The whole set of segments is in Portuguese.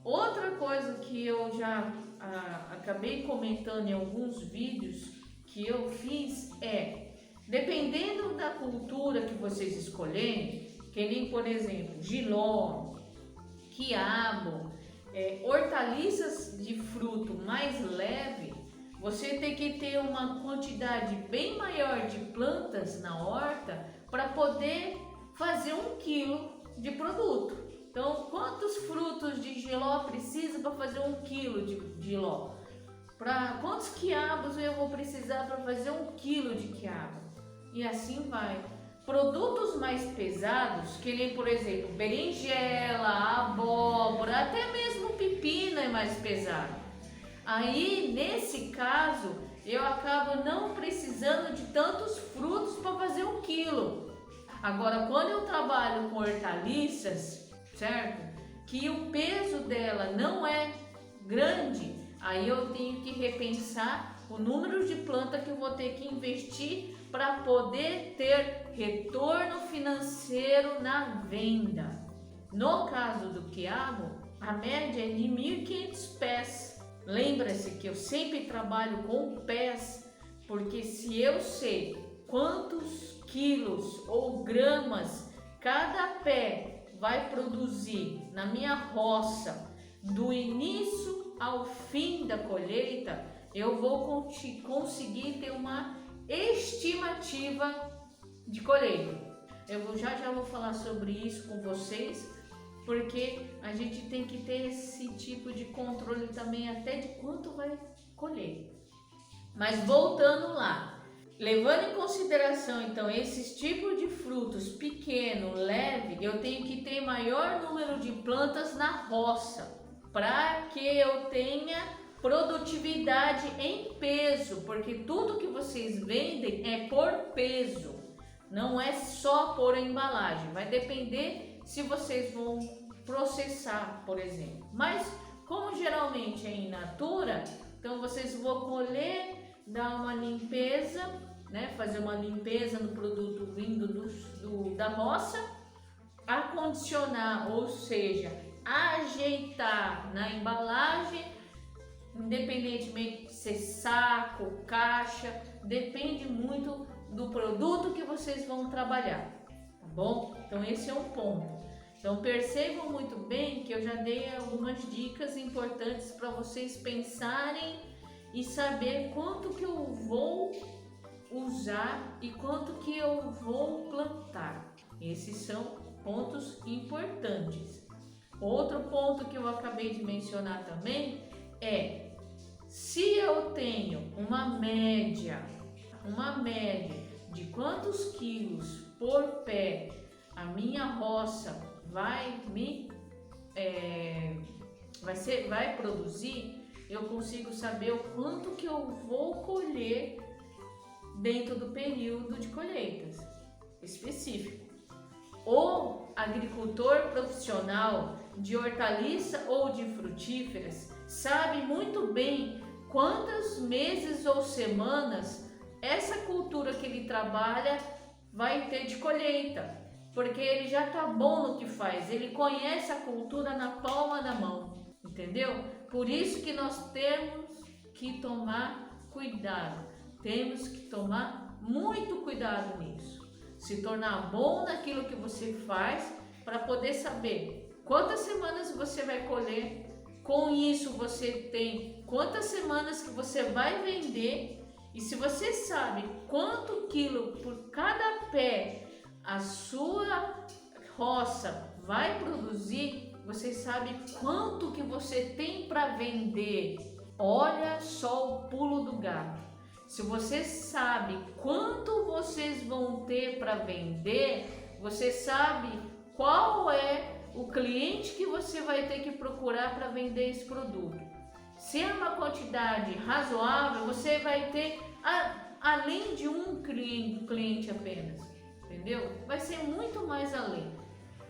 Outra coisa que eu já acabei comentando em alguns vídeos que eu fiz dependendo da cultura que vocês escolherem, que nem por exemplo jiló, quiabo, hortaliças de fruto mais leve, você tem que ter uma quantidade bem maior de plantas na horta para poder fazer 1 quilo de produto. Então, quantos frutos de jiló precisa para fazer 1 quilo de jiló? Para quantos quiabos eu vou precisar para fazer 1 quilo de quiabo? E assim vai. Produtos mais pesados, que nem por exemplo berinjela, abóbora, até mesmo pepino é mais pesado. Aí nesse caso eu acabo não precisando de tantos frutos para fazer 1 quilo. Agora quando eu trabalho com hortaliças, certo? Que o peso dela não é grande, aí eu tenho que repensar o número de planta que eu vou ter que investir para poder ter retorno financeiro na venda. No caso do quiabo, a média é de 1.500 pés. Lembra-se que eu sempre trabalho com pés, porque se eu sei quantos quilos ou gramas cada pé vai produzir na minha roça do início ao fim da colheita, eu vou conseguir ter uma estimativa de colheita. Eu já vou falar sobre isso com vocês, porque a gente tem que ter esse tipo de controle também até de quanto vai colher. Mas voltando lá, levando em consideração então esses tipos de frutos pequeno, leve, eu tenho que ter maior número de plantas na roça para que eu tenha produtividade em peso, porque tudo que vocês vendem é por peso, não é só por embalagem. Vai depender se vocês vão processar, por exemplo. Mas como geralmente é in natura, então vocês vão colher, dar uma limpeza, né? Fazer uma limpeza no produto vindo da roça, acondicionar, ou seja, ajeitar na embalagem. Independentemente de ser saco, caixa, depende muito do produto que vocês vão trabalhar, tá bom? Então esse é um ponto. Então percebam muito bem que eu já dei algumas dicas importantes para vocês pensarem e saber quanto que eu vou usar e quanto que eu vou plantar. Esses são pontos importantes. Outro ponto que eu acabei de mencionar também se eu tenho uma média de quantos quilos por pé a minha roça vai produzir, eu consigo saber o quanto que eu vou colher dentro do período de colheitas específico. O agricultor profissional de hortaliça ou de frutíferas sabe muito bem quantos meses ou semanas essa cultura que ele trabalha vai ter de colheita, porque ele já tá bom no que faz, ele conhece a cultura na palma da mão, entendeu? Por isso que nós temos que tomar cuidado, temos que tomar muito cuidado nisso, se tornar bom naquilo que você faz para poder saber quantas semanas você vai colher. Com isso você tem quantas semanas que você vai vender, e se você sabe quanto quilo por cada pé a sua roça vai produzir, você sabe quanto que você tem para vender. Olha só o pulo do gato. Se você sabe quanto vocês vão ter para vender, você sabe qual é o cliente que você vai ter que procurar para vender esse produto. Se é uma quantidade razoável, você vai ter além de um cliente apenas, entendeu? Vai ser muito mais além,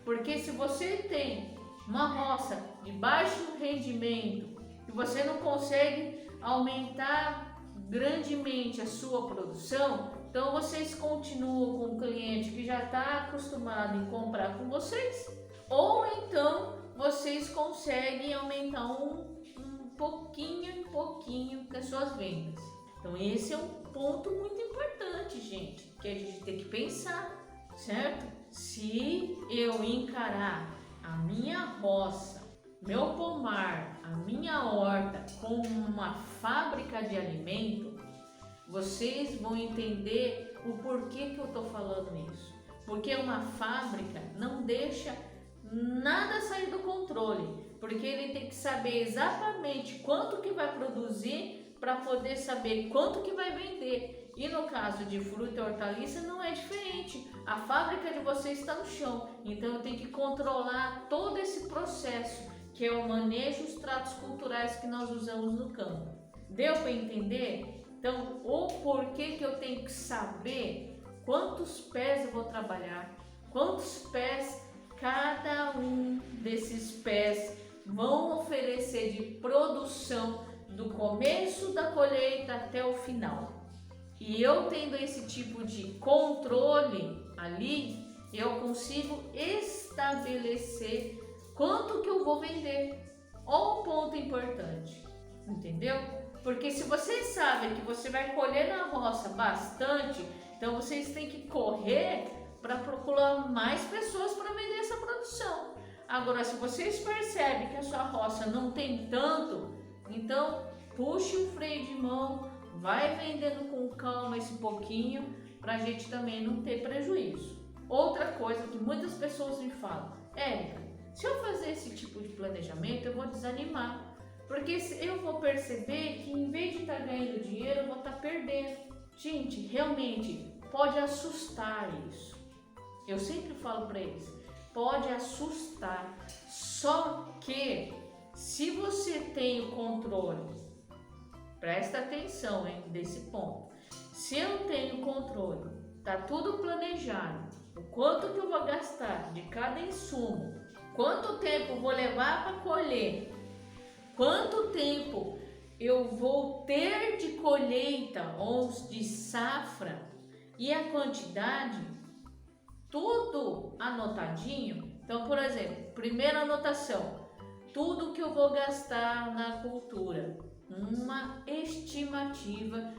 porque se você tem uma roça de baixo rendimento e você não consegue aumentar grandemente a sua produção, Então vocês continuam com o cliente que já está acostumado em comprar com vocês, ou então vocês conseguem aumentar um pouquinho em pouquinho das suas vendas. Então esse é um ponto muito importante, gente, que a gente tem que pensar, certo? Se eu encarar a minha roça, meu pomar, a minha horta como uma fábrica de alimento, vocês vão entender o porquê que eu estou falando isso. Porque uma fábrica não deixa nada sair do controle, porque ele tem que saber exatamente quanto que vai produzir para poder saber quanto que vai vender. E no caso de fruta e hortaliça não é diferente. A fábrica de vocês está no chão, então eu tenho que controlar todo esse processo, que é o manejo dos tratos culturais que nós usamos no campo. Deu para entender? Então, o porquê que eu tenho que saber quantos pés eu vou trabalhar, quantos pés cada um desses pés vão oferecer de produção do começo da colheita até o final. E eu tendo esse tipo de controle ali, eu consigo estabelecer quanto que eu vou vender. Ó, um ponto importante, entendeu? Porque se vocês sabem que você vai colher na roça bastante, então vocês têm que correr para procurar mais pessoas para vender essa produção. Agora, se vocês percebem que a sua roça não tem tanto, então puxe o freio de mão, vai vendendo com calma esse pouquinho, para a gente também não ter prejuízo. Outra coisa que muitas pessoas me falam: Érica, se eu fazer esse tipo de planejamento, eu vou desanimar, porque eu vou perceber que em vez de estar ganhando dinheiro, eu vou estar perdendo. Gente, realmente pode assustar isso. Eu sempre falo para eles, pode assustar, só que se você tem o controle, presta atenção, hein, desse ponto. Se eu tenho controle, tá tudo planejado, o quanto que eu vou gastar de cada insumo, quanto tempo vou levar para colher, quanto tempo eu vou ter de colheita ou de safra e a quantidade, tudo anotadinho. Então, por exemplo, primeira anotação, tudo que eu vou gastar na cultura, uma estimativa,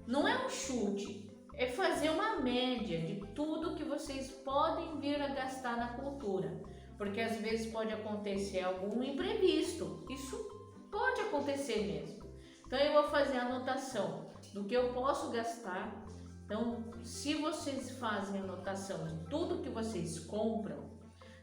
não é um chute, é fazer uma média de tudo que vocês podem vir a gastar na cultura, porque às vezes pode acontecer algum imprevisto, isso pode acontecer mesmo. Então eu vou fazer a anotação do que eu posso gastar. Então, se vocês fazem a anotação de tudo que vocês compram,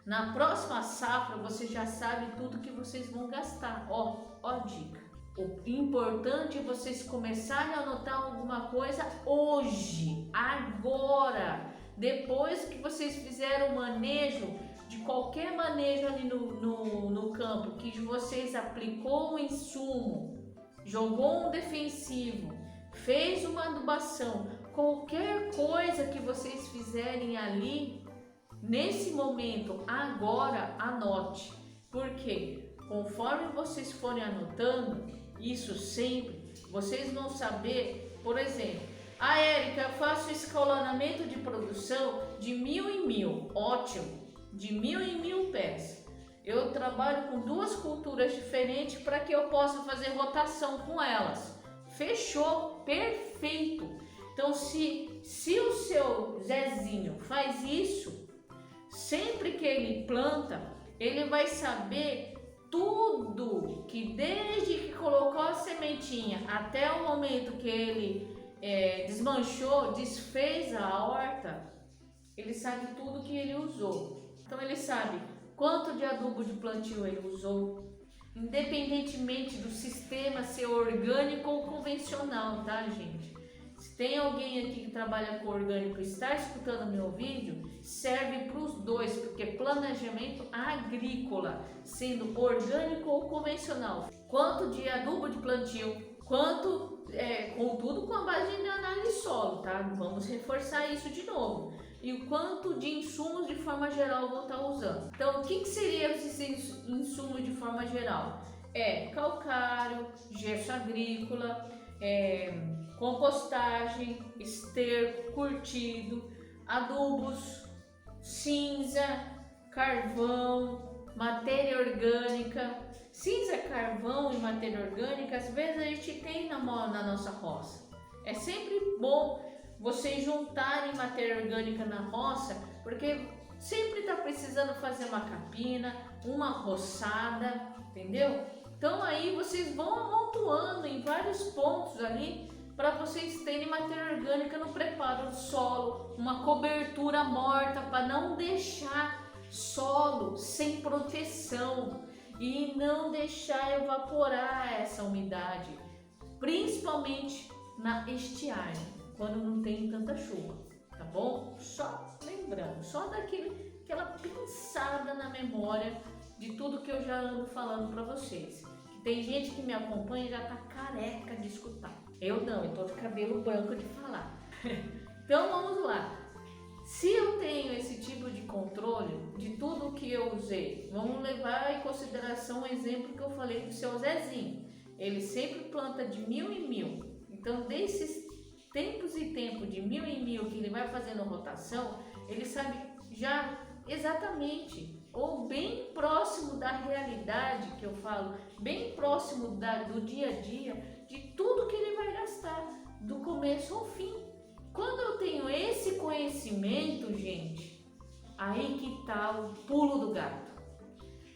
na próxima safra você já sabe tudo que vocês vão gastar. Ó dica. O importante é vocês começarem a anotar alguma coisa hoje, agora, depois que vocês fizeram o manejo, de qualquer manejo ali no campo, que vocês aplicou um insumo, jogou um defensivo, fez uma adubação, qualquer coisa que vocês fizerem ali, nesse momento, agora, anote. Porque conforme vocês forem anotando, isso sempre, vocês vão saber, por exemplo, Érica, eu faço escalonamento de produção de 1000 em 1000, ótimo, de 1000 em 1000 pés. Eu trabalho com duas culturas diferentes para que eu possa fazer rotação com elas. Fechou, perfeito. Então, se o seu Zezinho faz isso, sempre que ele planta, ele vai saber tudo que desde que colocou a sementinha até o momento que ele desmanchou, desfez a horta, ele sabe tudo que ele usou. Então ele sabe quanto de adubo de plantio ele usou, independentemente do sistema ser orgânico ou convencional, tá, gente? Se tem alguém aqui que trabalha com orgânico e está escutando meu vídeo, serve para os dois, porque planejamento agrícola, sendo orgânico ou convencional, quanto de adubo de plantio, quanto, contudo com a base de análise solo, tá? Vamos reforçar isso de novo. E o quanto de insumos de forma geral eu vou estar usando. Então, o que seria esses insumos de forma geral? Calcário, gesso agrícola, compostagem, esterco, curtido, adubos, cinza, carvão, matéria orgânica. Cinza, carvão e matéria orgânica, às vezes a gente tem na nossa roça. É sempre bom vocês juntarem matéria orgânica na roça, porque sempre está precisando fazer uma capina, uma roçada, entendeu? Então aí vocês vão amontoando em vários pontos ali para vocês terem matéria orgânica no preparo do solo, uma cobertura morta para não deixar solo sem proteção e não deixar evaporar essa umidade, principalmente na estiagem, quando não tem tanta chuva, tá bom? Só lembrando, só aquela pinçada na memória de tudo que eu já ando falando para vocês. Tem gente que me acompanha e já tá careca de escutar. Eu não, eu tô de cabelo branco de falar. Então vamos lá. Se eu tenho esse tipo de controle de tudo que eu usei, vamos levar em consideração o exemplo que eu falei do seu Zezinho. Ele sempre planta de 1000 em 1000. Então, desses tempos e tempos de 1000 em 1000 que ele vai fazendo rotação, ele sabe já exatamente, ou bem próximo da realidade que eu falo, bem próximo do dia a dia, de tudo que ele vai gastar, do começo ao fim. Quando eu tenho esse conhecimento, gente, aí que tá o pulo do gato.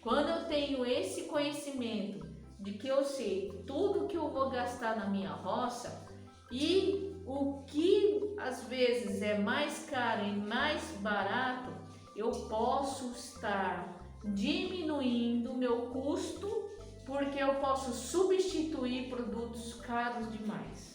Quando eu tenho esse conhecimento de que eu sei tudo que eu vou gastar na minha roça e o que às vezes é mais caro e mais barato, eu posso estar diminuindo o meu custo, porque eu posso substituir produtos caros demais.